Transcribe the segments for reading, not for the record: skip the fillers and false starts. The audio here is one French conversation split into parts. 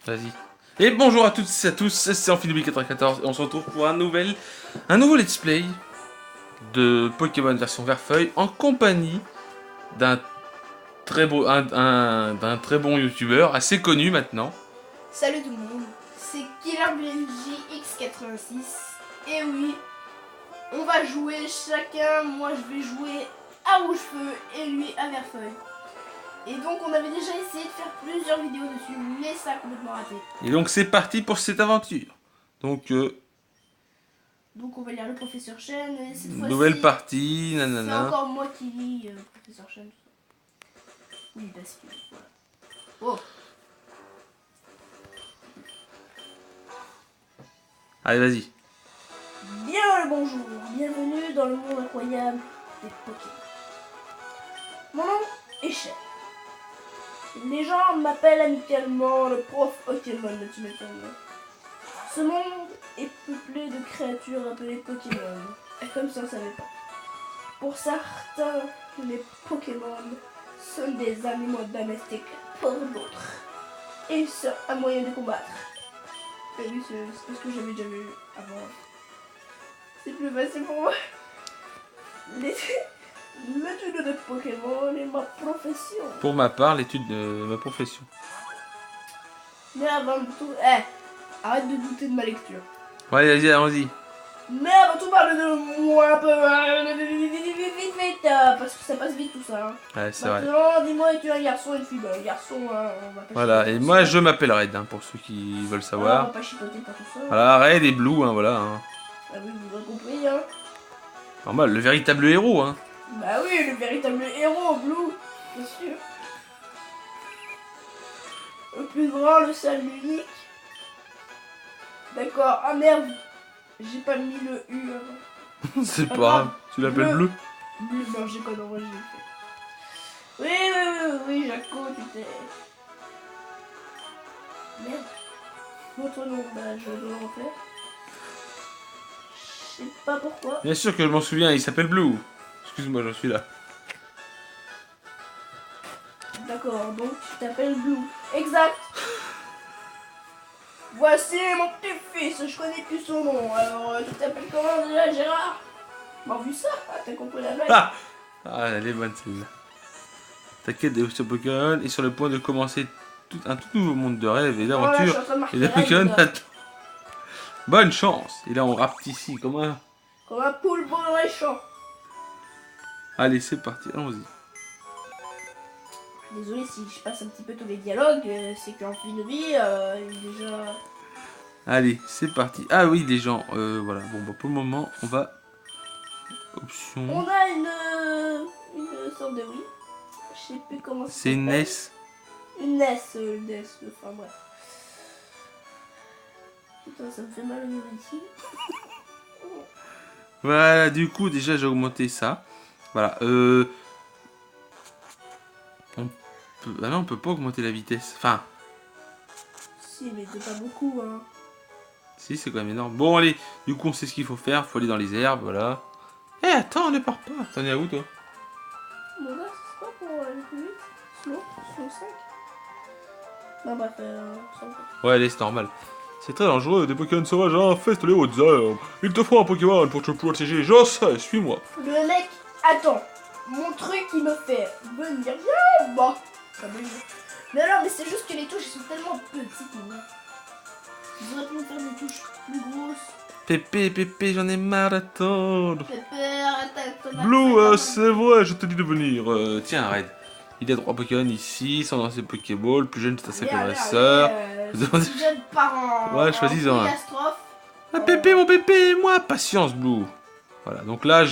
Vas-y. Et bonjour à toutes et à tous, c'est Amphidobi94 et on se retrouve pour un nouveau let's play de Pokémon version Vert-Feuille en compagnie d'un très beau, d'un très bon youtubeur assez connu maintenant. Salut tout le monde, c'est KillerBNJ X86 et oui, on va jouer chacun, moi je vais jouer à Rouge-Feu et lui à Vert-Feuille. Et donc on avait déjà essayé de faire plusieurs vidéos dessus, mais ça a complètement raté. Et donc c'est parti pour cette aventure. Donc on va lire le professeur Chen et cette fois-ci... nouvelle partie, C'est nanana. encore moi qui lis le professeur Chen. Oui, parce que... Voilà. Oh. Allez vas-y. Bien le bonjour, bienvenue dans le monde incroyable des Pokémon. Mon nom est Chen. Les gens m'appellent amicalement le prof Pokémon de Tumeton. Ce monde est peuplé de créatures appelées Pokémon, et comme ça on savait pas. Pour certains, les Pokémon sont des animaux domestiques pour d'autres. Et ils sont un moyen de combattre. Et oui, c'est ce que j'avais déjà vu avant. C'est plus facile pour moi. L'étude de Pokémon est ma profession. Pour ma part, l'étude de ma profession. Mais avant tout... arrête de douter de ma lecture. Ouais, vas-y, allons-y. Mais avant tout, parle de moi un peu. Vite, parce que ça passe vite tout ça. Hein. Ouais, c'est vrai. Maintenant, dis-moi, es-tu un garçon ou une fille? Un garçon, on va pas Voilà, chipoter et pour moi ça. je m'appelle Red, hein, pour ceux qui veulent Ah, on savoir. va pas chipoter pour tout ça. Voilà, Red et Blue, hein, voilà. Hein. Ah oui, vous avez compris, hein. Normal, le véritable héros, hein. Bah oui, le véritable héros, Blue, bien sûr. Le plus grand, le seul, l'unique. D'accord, ah merde. J'ai pas mis le U avant. C'est pas Ah, grave, tu l'appelles Bleu. Bleu, non, j'ai pas d'enregistré. Oui, Jaco, tu t'es... Merde. Votre nom, bah je dois le refaire. Je sais pas pourquoi. Bien sûr que je m'en souviens, il s'appelle Blue. Excuse-moi, j'en suis là. D'accord, donc tu t'appelles Blue. Exact. Voici mon petit-fils, je connais plus son nom. Alors, tu t'appelles comment déjà, Gérard? Bon, vu ça, t'as compris la blague. Ah, elle est bonne celle-là. Ta quête des Pokémon est sur le point de commencer un tout nouveau monde de rêves et Voilà, je suis d'aventures. en train de marquer Et des Pokémon règle. t'attendent. Bonne chance. Et là on rapte ici comme un... Comme un poule beau dans les champs. Allez, c'est parti, allons-y. Désolé si je passe un petit peu tous les dialogues, c'est qu'en fin de vie, il est déjà... Allez, c'est parti. Ah oui, les gens, voilà. Bon, bah, pour le moment, on va... Option... On a une sorte de oui. Je sais plus comment ça C'est une s'appelle. NES. Une NES, enfin bref. Putain, ça me fait mal au niveau ici. Voilà, du coup, déjà, j'ai augmenté ça. Voilà, Ah non, on peut pas augmenter la vitesse. Enfin, Si, mais c'est pas beaucoup, hein. si, c'est quand même énorme. Bon, allez, du coup, on sait ce qu'il faut faire. Faut aller dans les herbes, voilà. Eh, attends, ne pars pas. T'en es à où, toi? Mon gars, c'est pas pour aller plus vite. Slow 5. Non, bref, sans compte. Ouais, allez, c'est normal. C'est très dangereux, des Pokémon sauvages infestent les hautes herbes. Il te faut un Pokémon pour te protéger. Je sais, suis-moi. Le mec, attends. Mon truc, il me fait venir. Viens, bah. Ça me dit. Mais alors, mais c'est juste que les touches elles sont tellement petites, mon gars. Ils auraient pu me faire des touches plus grosses. Pépé, j'en ai marre d'attendre. Pépé, arrête ton Blue, c'est vrai, je te dis de venir. Tiens, arrête. Il y a 3 Pokémon ici, sans dans ses Pokéballs. Plus jeune, c'est sa connaisseur. Jeune parent. Ouais, choisis-en un. Catastrophe. Ah, Pépé, mon Pépé, moi, patience, Blue. Voilà, donc là,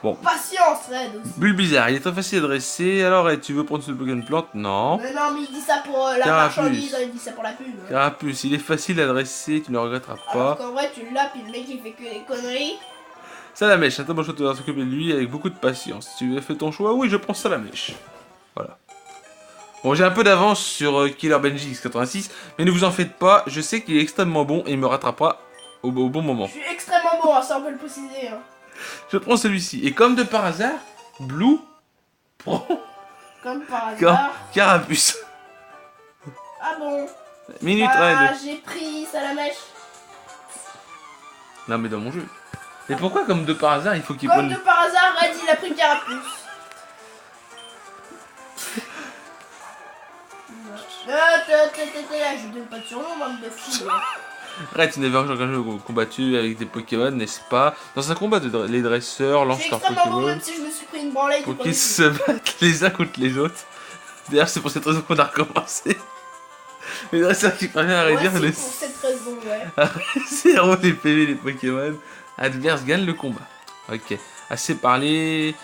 bon. Patience, Red aussi. Bulbizarre, il est très facile à dresser. Alors, Red, tu veux prendre ce Pokémon plante? Non. Mais non, mais il dit ça pour la Carapuce. marchandise, il dit ça pour la pub. Hein. Carapuce, il est facile à dresser, tu ne le regretteras Alors pas. qu'en vrai, tu l'as, puis le mec il fait que des conneries. Salamèche, attends, moi je vais s'occuper de lui avec beaucoup de patience. Tu as fait ton choix? Oui, je prends Salamèche. Voilà. Bon, j'ai un peu d'avance sur Killer Benji X86, mais ne vous en faites pas, je sais qu'il est extrêmement bon et il me rattrapera au bon moment. Je suis extrêmement bon, hein, ça on peut le préciser. Hein. Je prends celui-ci. Et comme de par hasard, Blue prend Comme par hasard. Carapuce. Ah bon? Minute Ah, Red. j'ai pris Salamèche. Non mais dans mon jeu. Mais pourquoi comme de par hasard il faut qu'il Comme prenne... de par hasard, Red il a pris le carapuce. Je donne pas de surnom, bande de fous. Red, tu n'avais encore combattu avec des Pokémon, n'est-ce pas? Dans un combat, les dresseurs Je lancent suis leurs extrêmement bon, Pokémon même si je me suis pris une branlette. pour qu'ils se battent les uns contre les autres. D'ailleurs, c'est pour cette raison qu'on a recommencé. Les dresseurs qui parviennent à réduire c'est les... pour cette raison, ouais. à réduire les PV des Pokémon adverses gagnent le combat. Ok, assez parlé.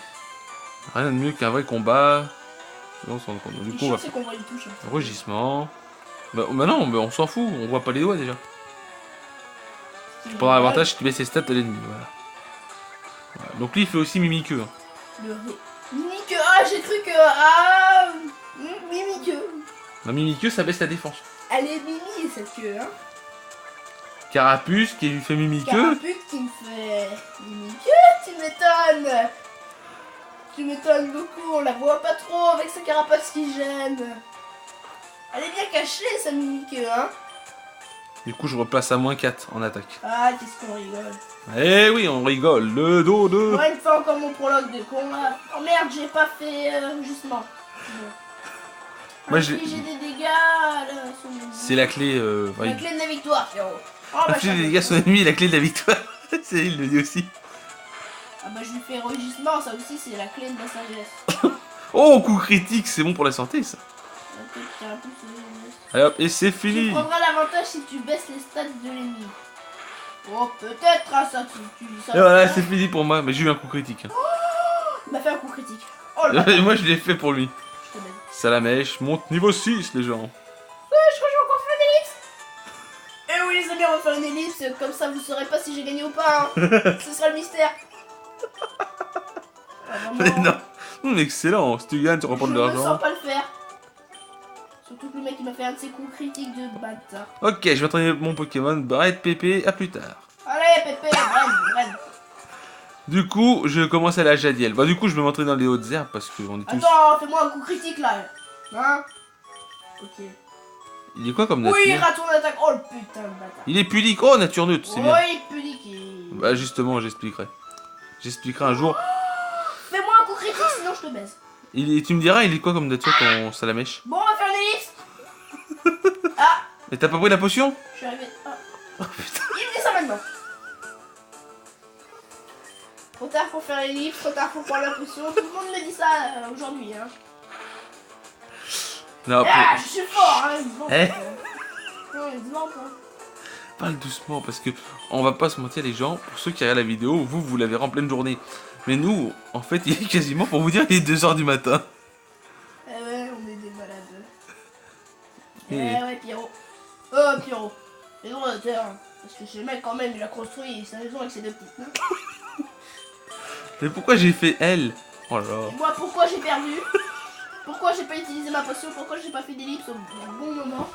Rien de mieux qu'un vrai combat. Non, on s'en rend compte. Du coup, on va... c'est qu'on voit une touche. Hein. Rugissement. Bah non, mais on s'en fout, on voit pas les doigts déjà. Tu prendras l'avantage si tu baisses les stats de l'ennemi, voilà. Voilà. Donc lui il fait aussi Mimiqueux. Hein. Mimiqueux, ah j'ai cru que... Ah... Mimiqueux. Non, Mimiqueux ça baisse la défense. Elle est mimi cette queue, hein. Carapuce qui lui fait Mimiqueux. Carapuce qui me fait... Mimiqueux, tu m'étonnes. Tu m'étonnes beaucoup, on la voit pas trop avec sa carapace qui gêne. Elle est bien cachée, sa Mimiqueux, hein. Du coup, je replace à -4 en attaque. Ah, qu'est-ce qu'on rigole. Eh oui, on rigole. Le dos de... Ouais, il me fait encore mon prologue de combat. Oh merde, j'ai pas fait justement. Bon. Moi, j'ai des dégâts là, sur mon... C'est la clé... La clé de la victoire, frérot. Oh, bah, Infliger des dégâts sur l'ennemi et la clé de la victoire. C'est il le dit aussi. Ah bah je lui fais rugissement, ça aussi c'est la clé de la sagesse. Oh, coup critique, c'est bon pour la santé ça. Allez hop, et c'est fini. Tu prendras l'avantage si tu baisses les stats de l'ennemi. Oh, peut-être, hein, ça, tu dis ça. Et voilà, c'est fini pour moi, mais j'ai eu un coup critique. Hein. Il m'a fait un coup critique. Oh là. Moi je l'ai fait pour lui. Je te baise. Salamèche monte niveau 6 les gens. Ouais, je crois que je vais encore faire une ellipse. Eh oui les amis, on va faire une ellipse, comme ça vous saurez pas si j'ai gagné ou pas. Hein. Ce sera le mystère. Ah, vraiment, non, excellent, si tu gagnes tu reprends de je me l'argent. sens pas le faire. Surtout que le mec il m'a fait un de ses coups critiques de bâtard. Ok, je vais entraîner mon Pokémon, Barrette Pépé, à plus tard. Allez Pépé, Ren. Du coup, je commence à la Jadiel. Bah du coup, je vais m'entraîner dans les hautes herbes parce qu'on est tous... Attends, fais-moi un coup critique là. Hein. Ok. Il est quoi comme nature? Oui, raton d'attaque. Oh le putain de bâtard. Il est pudique. Oh, nature neutre, c'est bien. Oui, pudique. Bah justement, j'expliquerai. J'expliquerai un jour. Fais-moi un coup critique sinon je te baise. Tu me diras, il est quoi comme nature ton Salamèche? Bon, on va faire une ellipse. Ah, Et t'as pas pris la potion? je suis arrivé. Ah. Oh putain. Il me dit ça maintenant. Trop tard pour faire l'ellipse, trop tard pour prendre la potion. Tout le monde me dit ça aujourd'hui. Hein. Non, Ah, je suis fort. Hein. Bon, Eh non, il se vante, hein. Parle doucement parce que on va pas se mentir les gens, pour ceux qui regardent la vidéo, vous la verrez en pleine journée. Mais nous, en fait, il est quasiment pour vous dire il est 2h du matin. Eh ouais, on est des malades. Et- Eh ouais, Pierrot. Oh, Pierrot. Les droits d'auteur. Parce que ce mec, quand même, il a construit sa maison avec ses deux petites mains. Mais pourquoi j'ai fait elle? Oh là là. Et moi, pourquoi j'ai perdu? Pourquoi j'ai pas utilisé ma potion? Pourquoi j'ai pas fait d'ellipse au bon moment?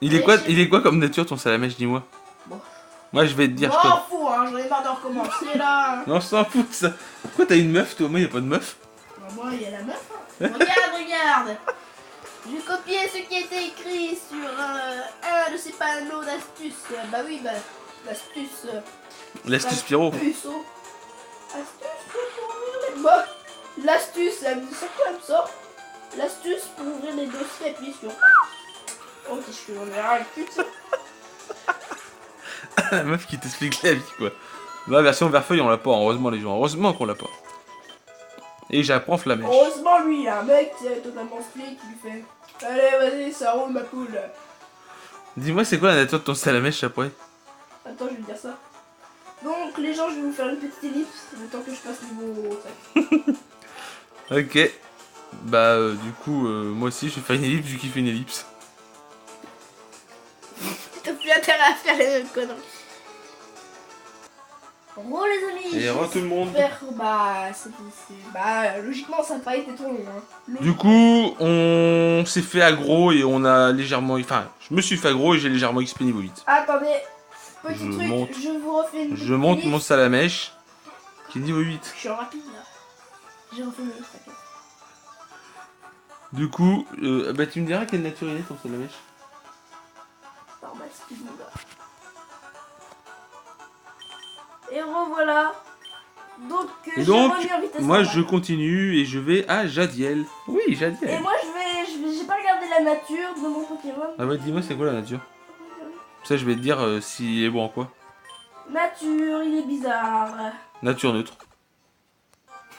Il est quoi comme nature ton Salamèche, dis-moi? Bon. Moi je vais te dire, Je je connais. m'en fous, hein, j'en ai marre de recommencer là. Non, on s'en fout de ça. Pourquoi t'as une meuf toi? Moi y'a pas de meuf. Bah, moi, il y a la meuf. Hein. Regarde. J'ai copié ce qui était écrit sur un de ces panneaux d'astuces. Bah oui, bah, l'astuce. L'astuce Pyro. Puceau. Astuce pour ouvrir les... Bah, l'astuce, elle me dit ça quoi, elle me sort? L'astuce pour ouvrir les dossiers, appuie sur... Oh, je suis en l'air, putain. La meuf qui t'explique la vie quoi. La version Verfeuille on l'a pas, heureusement les gens. Heureusement qu'on l'a pas. Et j'apprends Flamèche. Heureusement, lui, il a un mec totalement split qui lui fait... Allez, vas-y, ça roule ma poule. Dis-moi c'est quoi la nature de ton Salamèche après? Attends, je vais dire ça. Donc, les gens, je vais vous faire une petite ellipse, le temps que je passe niveau 5. Ok. Bah du coup, moi aussi je vais faire une ellipse vu qu'il fait une ellipse. T'as plus intérêt à faire les mêmes conneries. Re les amis. Et re tout le monde. Bah, bah, logiquement, ça n'a pas été trop long. Hein. Du coup, on s'est fait aggro et on a légèrement... Enfin, je me suis fait aggro et j'ai légèrement XP niveau 8. Attendez, petit Je truc, monte. je vous refais une Je monte mon Salamèche qui est niveau 8. Je suis en rapide là. J'ai refait une ellipse, t'inquiète. Du coup, bah tu me diras quelle nature il est ton Salamèche. Normal speed mon gars. Et revoilà. Donc Et j'ai donc, remis en vitesse moi normale. je continue et je vais à Jadiel. Oui, Et Jadiel. moi j'ai pas regardé la nature de mon Pokémon. Ah bah dis-moi c'est quoi la nature. Ça je vais te dire s'il est bon en quoi. Nature, il est bizarre. Nature neutre.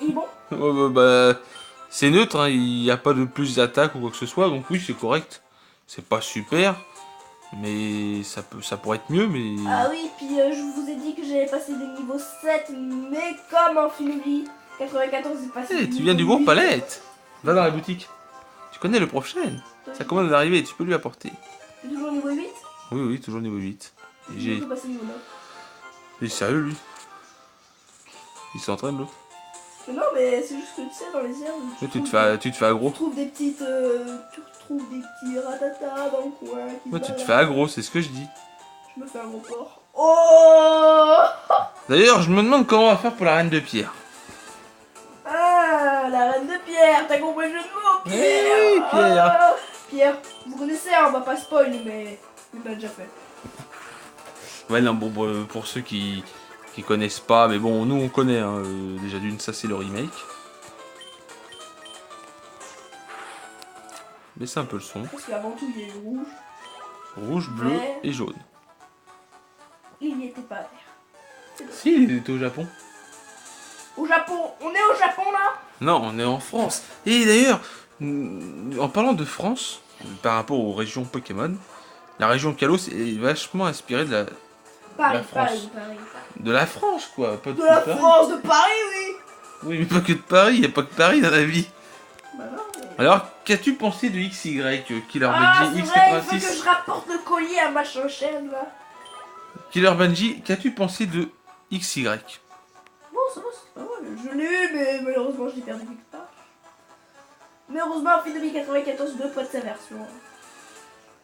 Il est bon? Bah, c'est neutre, hein, il n'y a pas de plus d'attaque ou quoi que ce soit, donc oui c'est correct. C'est pas super, mais ça pourrait être mieux, mais... Ah oui, puis je vous ai dit que j'avais passé des niveaux 7, mais comme en Finoubi 94 est passé. Eh, tu viens du groupe Palette. Va dans la boutique. Tu connais le prochain. Ça commence d'arriver, tu peux lui apporter. C'est toujours niveau 8? Oui, oui, toujours niveau 8. Et J'ai passé niveau 9. Il est sérieux lui. Il s'entraîne l'autre. Mais non, mais c'est juste que tu sais, dans les herbes. Mais tu te fais aggro. Tu trouves des petites. Tu retrouves des petits ratatas dans le coin. Ouais, tu te fais aggro, c'est ce que je dis. Je me fais un gros porc. Oh! D'ailleurs, je me demande comment on va faire pour la reine de pierre. Ah, la reine de pierre, t'as compris le jeu de mots, Pierre? Oui, Pierre. Ah, Pierre, vous connaissez, hein, on va pas spoil, mais il l'a déjà fait. Ouais, non, bon, pour ceux qui connaissent pas, mais bon, nous on connaît, hein, déjà d'une, ça c'est le remake. Mais c'est un peu le son. Parce qu'avant tout, il y a eu rouge. Rouge, bleu Ouais. et jaune. Il n'y était pas vert. Si, il était au Japon. Au Japon, on est au Japon là? Non, on est en France. Et d'ailleurs, en parlant de France, par rapport aux régions Pokémon, la région Kalos est vachement inspirée de Paris, La France. Paris. de la France, quoi. Pas De la Paris. France, de Paris, oui! Oui, mais pas que de Paris, il n'y a pas que Paris dans la vie. Bah non, mais... Alors, qu'as-tu pensé de XY, Killer Ah, Benji c'est vrai, il faut que X86 je rapporte le collier à machin chaîne là. Killer Benji, qu'as-tu pensé de XY? Bon, ça va, c'est pas mal. Je l'ai eu, mais malheureusement, je l'ai perdu quelque part. Mais heureusement, Fidemi 94 2 pointe sa version.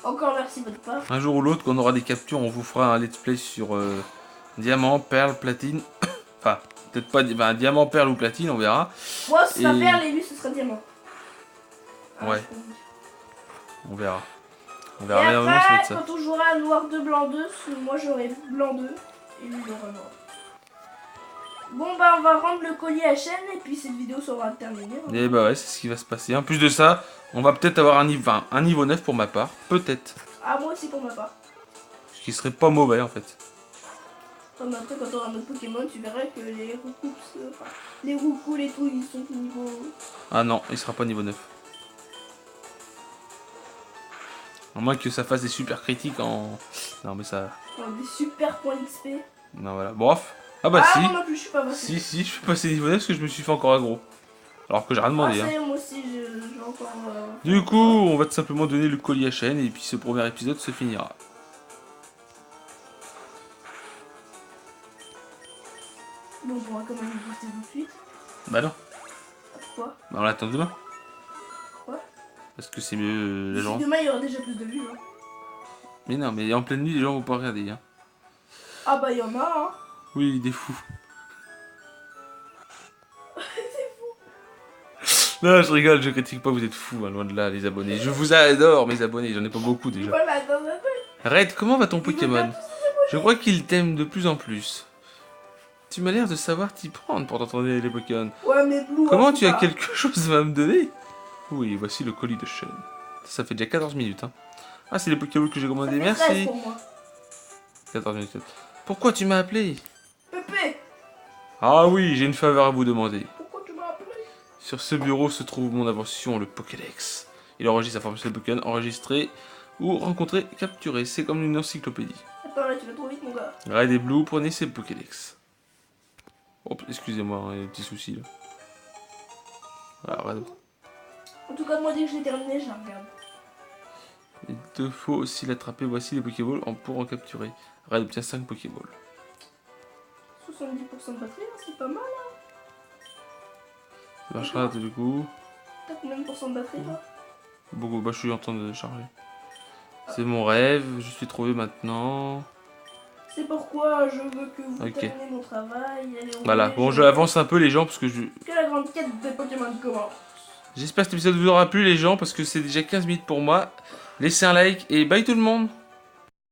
Encore merci de votre part. Un jour ou l'autre, quand on aura des captures, on vous fera un let's play sur diamant, perle, platine. Enfin, peut-être pas diamant, perle ou platine, on verra. Moi, ce sera Et- perle et lui, ce sera diamant. Ouais. je comprends. On verra. On Et verra bien, ça va être ça. quand on jouera noir 2, blanc 2, moi j'aurai blanc 2 et lui il aura noir. Bon bah on va rendre le collier à chaîne et puis cette vidéo sera terminée. Hein. Et bah ouais, c'est ce qui va se passer. En plus de ça, on va peut-être avoir un niveau 9 pour ma part. Peut-être. Ah moi aussi pour ma part. Ce qui serait pas mauvais en fait. Enfin, mais après quand tu auras notre Pokémon, tu verras que les roucoups, enfin, les roucouls et tout, ils sont au niveau... Ah non, il sera pas niveau 9. À moins que ça fasse des super critiques en... Non mais ça... des super points XP. Non voilà. Bref. Ah bah ah si. moi non plus je suis pas passé. Si, je suis passé niveau 9 parce que je me suis fait encore aggro. Alors que j'ai rien Ah demandé. ça Hein. y est, moi aussi j'ai encore... Du coup, on va tout simplement donner le collier à chaîne et puis ce premier épisode se finira. Bon on pourra quand même le booster tout de suite. Bah non. Pourquoi? Bah on l'attend demain. Pourquoi? Parce que c'est mieux les gens. Demain il y aura déjà plus de vues. Hein. Mais non, mais en pleine nuit, les gens vont pas regarder. Hein. Ah bah il y en a hein. Oui, des fous. Non, je rigole, je critique pas, vous êtes fous, hein, loin de là, les abonnés. Je vous adore, mes abonnés, j'en ai pas beaucoup déjà. Voilà, dans un peu. Red, comment va ton Ils veulent Pokémon? pas tous les Je crois qu'il t'aime de plus en plus. Tu m'as l'air de savoir t'y prendre pour t'entraîner les Pokémon. Ouais, mais Blue. Comment hein, tu as pas. quelque chose à me donner? Oui, voici le colis de chaîne. Ça fait déjà 14 minutes. Hein. Ah, c'est les Pokéballs que j'ai Ça commandés, fait 13 merci. pour moi. 14 minutes. Pourquoi tu m'as appelé? Pépé, Ah oui, j'ai une faveur à vous demander. pourquoi tu m'as appelé? Sur ce bureau se trouve mon invention, le Pokédex. Il enregistre la formation des Pokémon enregistrés ou rencontrés, capturés. C'est comme une encyclopédie. Attends, là tu vas trop vite, mon gars. Red et Blue, prenez ces Pokédex. Oh, excusez-moi, hein, il y a des petits soucis là. Voilà, Red. En tout cas, moi, dès que je l'ai terminé, je la regarde. Il te faut aussi l'attraper. Voici les Pokéballs pour en capturer. Red obtient 5 Pokéballs. 70% de batterie, hein, c'est pas mal. Ça marchera du coup. T'as combien de pourcents de batterie, là? Beaucoup, bah je suis en train de charger. C'est mon rêve, je suis trouvé maintenant. C'est pourquoi je veux que vous Ok. terminez mon travail. Allez, on Voilà, est- bon je avance un peu les gens parce que je... Que la grande quête de Pokémon commence. J'espère que cet épisode vous aura plu les gens, parce que c'est déjà 15 minutes pour moi. Laissez un like et bye tout le monde.